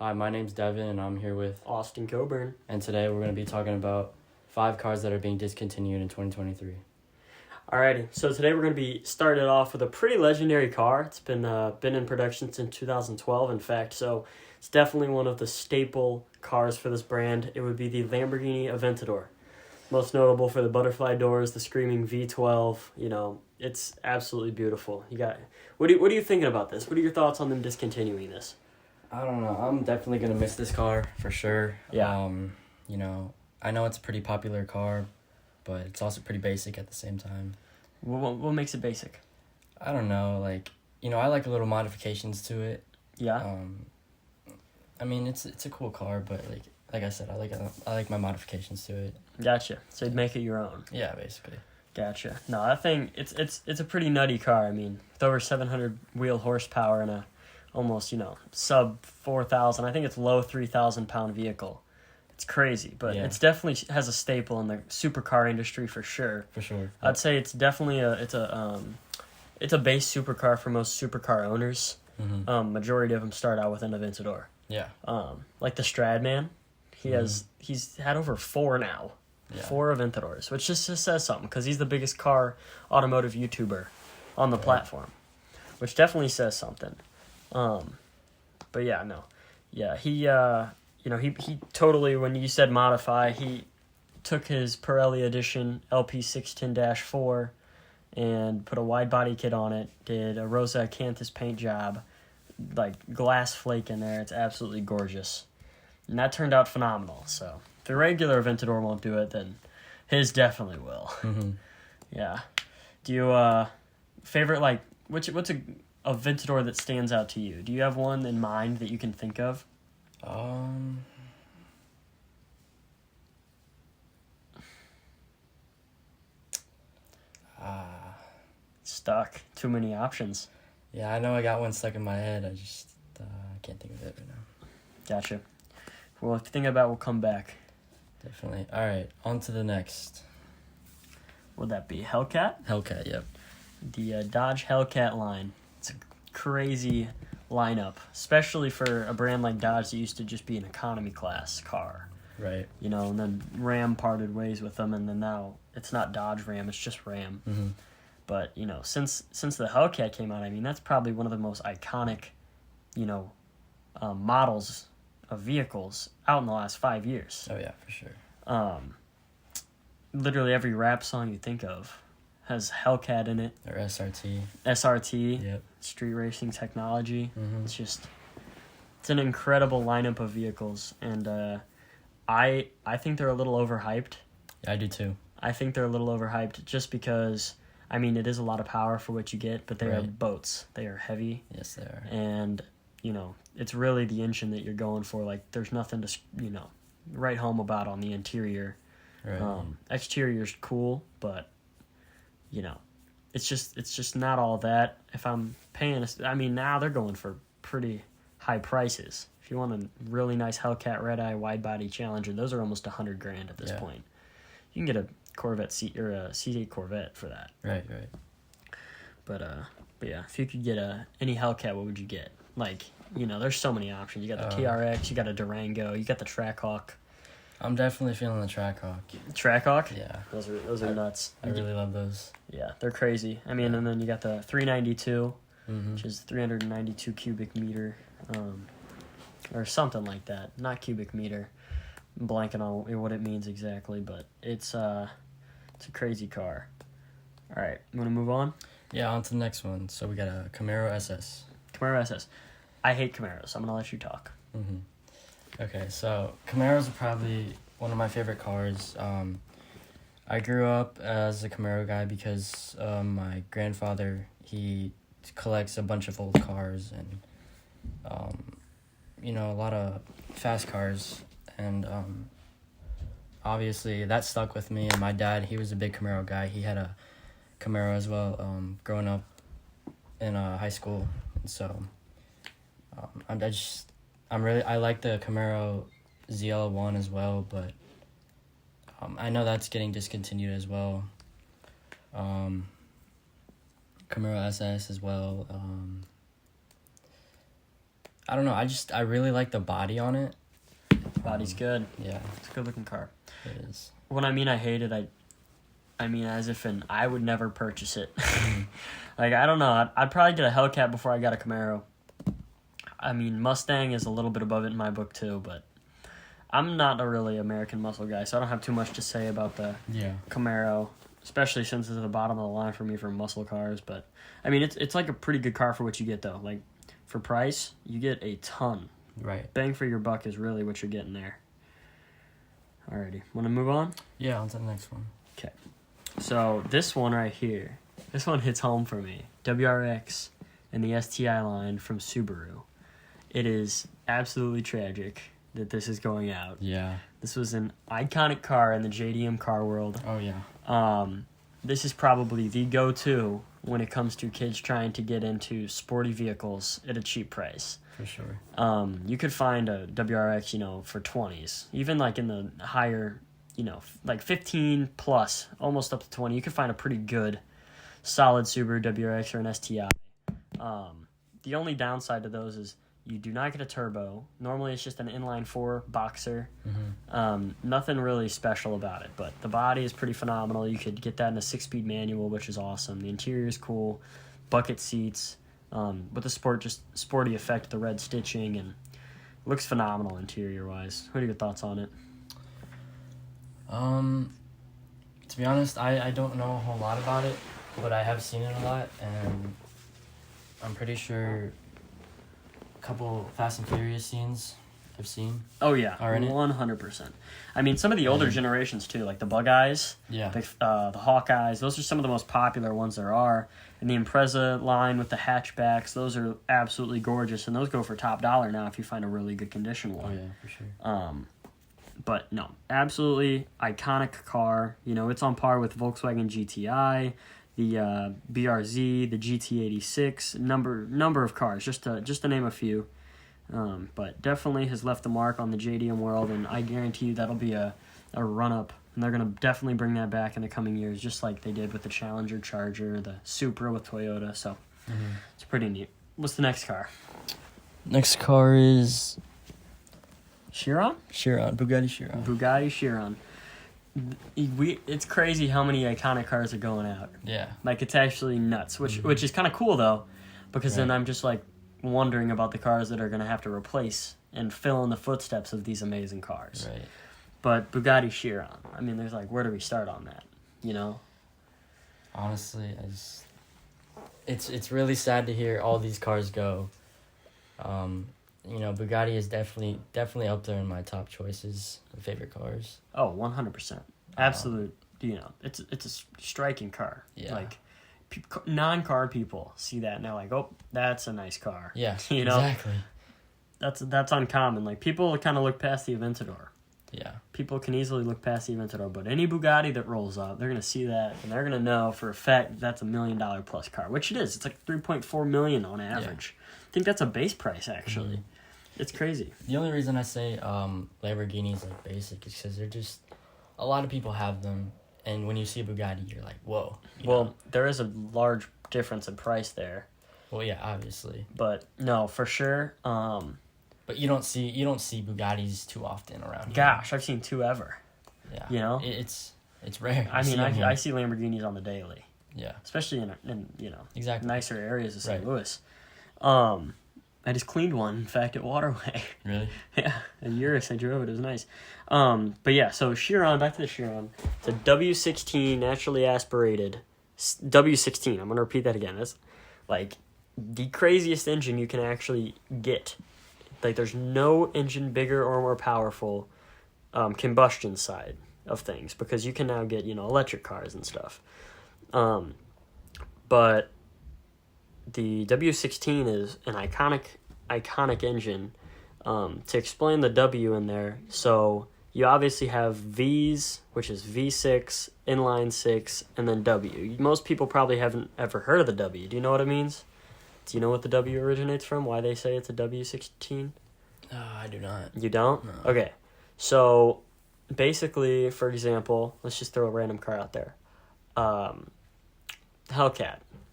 Hi, my name's Devan, and I'm here with Austin Coburn. And today we're going to be talking about 5 cars that are being discontinued in 2023. Alrighty, so today we're going to be starting it off with a pretty legendary car. It's been in production since 2012, in fact, so it's definitely one of the staple cars for this brand. It would be the Lamborghini Aventador. Most notable for the butterfly doors, the screaming V12. It's absolutely beautiful. What are you thinking about this? What are your thoughts on them discontinuing this? I don't know. I'm definitely going to miss this car for sure. Yeah. I know it's a pretty popular car, but it's also pretty basic at the same time. What makes it basic? I don't know. I like little modifications to it. Yeah. It's a cool car, but like I said, I like my modifications to it. Gotcha. So you'd make it your own. Yeah, basically. Gotcha. No, that thing, it's a pretty nutty car. I mean, with over 700 wheel horsepower and a almost, sub 4,000, I think it's low 3,000 pound vehicle. It's crazy, but yeah. It's definitely has a staple in the supercar industry for sure. For sure. I'd say it's definitely it's a base supercar for most supercar owners. Mm-hmm. Majority of them start out with an Aventador. Yeah. Like the Stradman, he's had over 4 now. Yeah. 4 Aventadors, which just says something because he's the biggest car automotive YouTuber on the platform, which definitely says something. But yeah, no. Yeah, he totally, when you said modify, he took his Pirelli Edition LP610-4 and put a wide body kit on it, did a Rosa Acanthus paint job, like glass flake in there. It's absolutely gorgeous. And that turned out phenomenal. So if the regular Aventador won't do it, then his definitely will. Mm-hmm. Yeah. Do you favorite, what's a Aventador that stands out to you? Do you have one in mind that you can think of? Stuck. Too many options. Yeah, I know I got one stuck in my head. I just can't think of it right now. Gotcha. Well, if you think about it, we'll come back. Definitely. All right, on to the next. Would that be Hellcat? Hellcat, yep. The Dodge Hellcat line. It's a crazy lineup, especially for a brand like Dodge that used to just be an economy class car. Right. And then Ram parted ways with them, and then now it's not Dodge Ram, it's just Ram. Mm-hmm. But, since the Hellcat came out, that's probably one of the most iconic, models of vehicles out in the last 5 years. Oh, yeah, for sure. Literally every rap song you think of has Hellcat in it. Or SRT. SRT. Yep. Street racing technology. Mm-hmm. It's an incredible lineup of vehicles, and I think they're a little overhyped. Yeah, I do too. I think they're a little overhyped just because, it is a lot of power for what you get, but they are boats. They are heavy. Yes, they are. And, it's really the engine that you're going for. There's nothing to, write home about on the interior. Right. Exterior's cool, but, it's just not all that. If I'm paying, now they're going for pretty high prices. If you want a really nice Hellcat Red Eye wide body Challenger, those are almost $100,000 at this point. You can get a Corvette or a C8 Corvette for that. Right. But yeah, if you could get any Hellcat, what would you get? There's so many options. You got the TRX, you got a Durango, you got the Trackhawk. I'm definitely feeling the Trackhawk. Trackhawk? Yeah. Those are nuts. I really love those. Yeah, they're crazy. And then you got the 392, mm-hmm. which is 392 cubic meter, or something like that. Not cubic meter. I'm blanking on what it means exactly, but it's a crazy car. All right, you want to move on? Yeah, on to the next one. So we got a Camaro SS. Camaro SS. I hate Camaros. I'm going to let you talk. Mm-hmm. Okay, so Camaros are probably one of my favorite cars. I grew up as a Camaro guy because my grandfather, he collects a bunch of old cars and, a lot of fast cars. And obviously that stuck with me. And my dad, he was a big Camaro guy. He had a Camaro as well growing up in high school. And so I like the Camaro ZL1 as well, but I know that's getting discontinued as well. Camaro SS as well. I don't know. I really like the body on it. Body's good. Yeah, It's a good looking car. it is. When I mean I hate it, I mean as if I would never purchase it. Like, I don't know. I'd probably get a Hellcat before I got a Camaro. I mean, Mustang is a little bit above it in my book too, but I'm not a really American muscle guy, so I don't have too much to say about the Camaro, especially since it's at the bottom of the line for me for muscle cars. But I mean, it's like a pretty good car for what you get though. Like, for price, you get a ton. Right. Bang for your buck is really what you're getting there. Alrighty, want to move on? Yeah, on to the next one. Okay. So this one right here, this one hits home for me. WRX and the STI line from Subaru. It is absolutely tragic that this is going out. Yeah. This was an iconic car in the JDM car world. Oh, yeah. This is probably the go-to when it comes to kids trying to get into sporty vehicles at a cheap price. For sure. You could find a WRX, for 20s. Even like in the higher, like 15 plus, almost up to 20. You could find a pretty good, solid Subaru WRX or an STI. The only downside to those is you do not get a turbo. Normally it's just an inline-4 boxer. Mm-hmm. Nothing really special about it, but the body is pretty phenomenal. You could get that in a 6-speed manual, which is awesome. The interior is cool. Bucket seats. With the sporty effect, the red stitching, and looks phenomenal interior-wise. What are your thoughts on it? To be honest, I don't know a whole lot about it, but I have seen it a lot, and I'm pretty sure a couple Fast and Furious scenes I've seen. Oh, yeah, are in it. 100%. I mean, some of the older generations, too, like the Bug Eyes, Yeah. the Hawk Eyes, those are some of the most popular ones there are. And the Impreza line with the hatchbacks, those are absolutely gorgeous, and those go for top dollar now if you find a really good condition one. Oh, yeah, for sure. But no, absolutely iconic car. It's on par with Volkswagen GTI, the BRZ, the GT86, number of cars, just to name a few. But definitely has left a mark on the JDM world, and I guarantee you that'll be a run-up. And they're going to definitely bring that back in the coming years, just like they did with the Challenger Charger, the Supra with Toyota. So It's pretty neat. What's the next car? Next car is Chiron? Bugatti Chiron. Bugatti Chiron. It's crazy how many iconic cars are going out. Yeah. Like, it's actually nuts, which is kind of cool, though, because then I'm just, like, wondering about the cars that are going to have to replace and fill in the footsteps of these amazing cars. Right. But Bugatti Chiron, I mean, there's like, where do we start on that? Honestly, it's really sad to hear all these cars go. Bugatti is definitely up there in my top choices of favorite cars. Oh, 100%. Absolute, it's a striking car. Yeah. Like, non-car people see that and they're like, oh, that's a nice car. Yeah, exactly. That's uncommon. Like, people kind of look past the Aventador. Yeah. People can easily look past the Aventador, but any Bugatti that rolls up, they're going to see that, and they're going to know for a fact that's $1 million plus car, which it is. It's like $3.4 million on average. Yeah. I think that's a base price, actually. Mm-hmm. It's crazy. The only reason I say Lamborghinis like basic is because they're just, a lot of people have them, and when you see a Bugatti, you're like, whoa. Well, there is a large difference in price there. Well, yeah, obviously. But no, for sure. But you don't see Bugattis too often around here. Gosh, I've seen 2 ever. Yeah. It's rare. I mean, I see Lamborghinis on the daily. Yeah. Especially in exactly nicer areas of St. Louis. I just cleaned one, in fact, at Waterway. Really? Yeah. A Urus, I drove it. It was nice. But yeah, so Chiron, back to the Chiron. It's a W16 naturally aspirated. W16. I'm going to repeat that again. That's like the craziest engine you can actually get. Like, there's no engine bigger or more powerful combustion side of things, because you can now get, electric cars and stuff. But the W16 is an iconic engine. To explain the W in there, so you obviously have V's, which is V6, inline 6, and then W. Most people probably haven't ever heard of the W. Do you know what it means? Do you know what the W originates from? Why they say it's a W16? No, I do not. You don't? No. Okay. So, basically, for example, let's just throw a random car out there. Hellcat.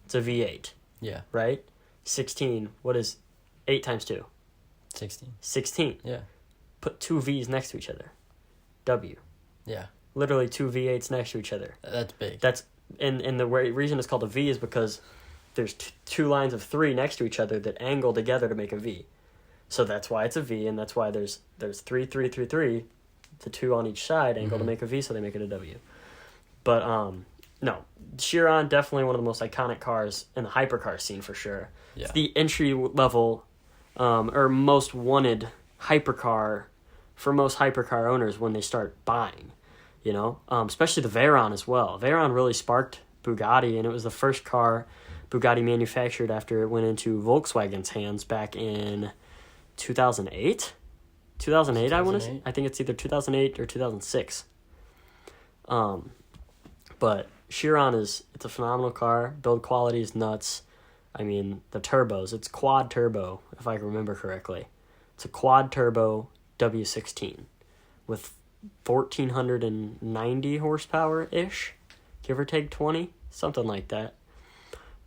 It's a V8. Yeah. Right? 16. What is 8 times 2? 16. 16. Yeah. Put two V's next to each other. W. Yeah. Literally two V8s next to each other. That's big. That's and the reason it's called a V is because there's two lines of 3 next to each other that angle together to make a V. So that's why it's a V, and that's why there's 3, 3, 3, 3, the 2 on each side angle to make a V, so they make it a W. But no, Chiron, definitely one of the most iconic cars in the hypercar scene for sure. Yeah. It's the entry level or most wanted hypercar for most hypercar owners when they start buying, you know, especially the Veyron as well. Veyron really sparked Bugatti, and it was the first car Bugatti manufactured after it went into Volkswagen's hands back in 2008. 2008, I want to say. I think it's either 2008 or 2006. But Chiron it's a phenomenal car. Build quality is nuts. I mean, the turbos, it's quad turbo, if I remember correctly. It's a quad turbo W16 with 1,490 horsepower-ish, give or take 20, something like that.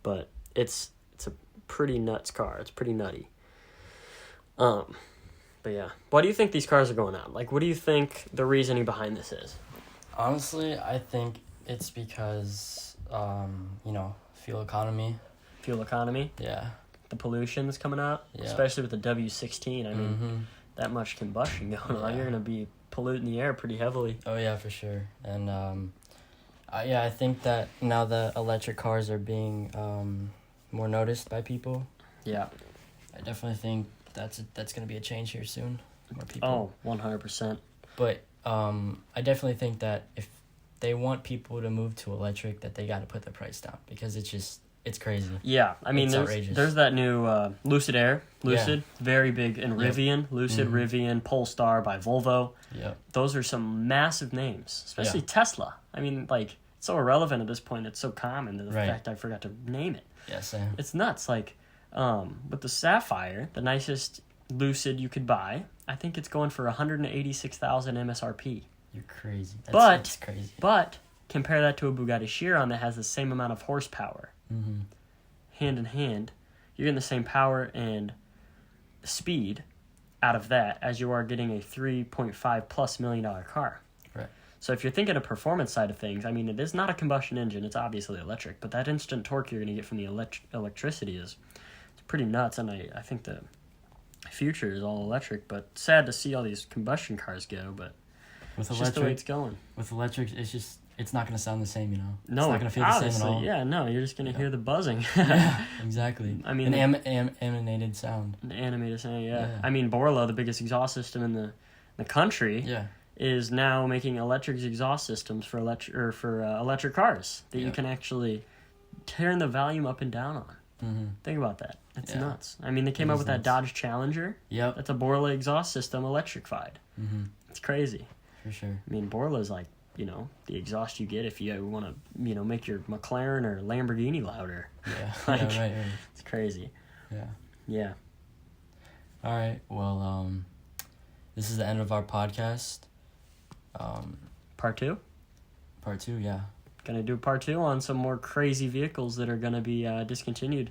But it's a pretty nuts car. It's pretty nutty. But yeah, why do you think these cars are going out? Like, what do you think the reasoning behind this is? Honestly, I think it's because, fuel economy. Fuel economy? Yeah. The pollution that's coming out? Yeah. Especially with the W16. I mean, that much combustion going on. You're going to be polluting the air pretty heavily. Oh, yeah, for sure. And, I think that now that electric cars are being more noticed by people. Yeah. I definitely think that's going to be a change here soon. More people. Oh, 100%. But I definitely think that if they want people to move to electric, that they got to put the price down because it's crazy. Yeah, I mean, there's that new Lucid Air. Lucid, very big, and Rivian. Lucid, Rivian, Polestar by Volvo. Yep. Those are some massive names, especially Tesla. I mean, like, it's so irrelevant at this point. It's so common to the fact I forgot to name it. Yeah, same. It's nuts. Like, with the Sapphire, the nicest Lucid you could buy, I think it's going for $186,000 MSRP. You're crazy. That's crazy. But compare that to a Bugatti Chiron that has the same amount of horsepower. Mm-hmm. Hand in hand, you're getting the same power and speed out of that as you are getting a $3.5+ million car. Right. So if you're thinking of performance side of things, I mean, it is not a combustion engine. It's obviously electric, but that instant torque you're going to get from the electricity is pretty nuts, and I think the future is all electric, but sad to see all these combustion cars go, but with it's just the way it's going. With electric, it's not going to sound the same, you know? No, it's not going to feel the same at all. Yeah, no, you're just going to hear the buzzing. Yeah, exactly. I mean, an animated sound. An animated sound, yeah. I mean, Borla, the biggest exhaust system in the country, is now making electric exhaust systems for electric cars that you can actually turn the volume up and down on. Mm-hmm. Think about that. It's nuts. I mean, they came up with that Dodge Challenger. Yep. That's a Borla exhaust system electrified. Mm-hmm. It's crazy. For sure. I mean, Borla's like, the exhaust you get if you want to, make your McLaren or Lamborghini louder. Yeah. Right. It's crazy. Yeah. Yeah. All right. Well, this is the end of our podcast. Part 2? Part 2, yeah. Gonna do part 2 on some more crazy vehicles that are gonna be discontinued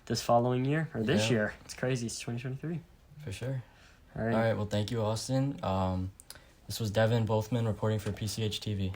this following year, or this year. It's crazy. It's 2023. For sure. All right. Well, thank you, Austin. This was Devan Bothman reporting for PCH TV.